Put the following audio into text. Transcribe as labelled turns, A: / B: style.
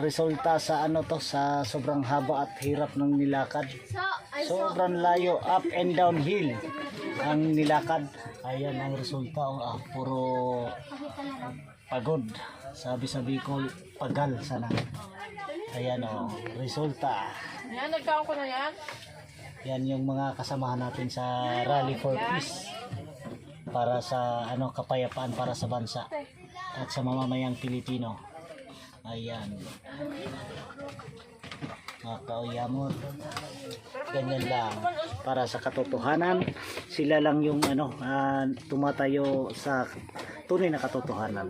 A: resulta sa ano to, sa sobrang haba at hirap ng nilakad. Sobrang layo, up and down hill ang nilakad. Ayan ang resulta. Puro pagod. Sabi sa Bicol, pagal sana. Ayan resulta.
B: Yan, nagkaon ko na yan.
A: Yan yung mga kasamahan natin sa Rally for Peace. Para sa kapayapaan para sa bansa at sa mamamayang Pilipino. Ayan. Mga kauyamot. Ganyan lang. Para sa katotohanan, sila lang yung tumatayo sa tunay na katotohanan.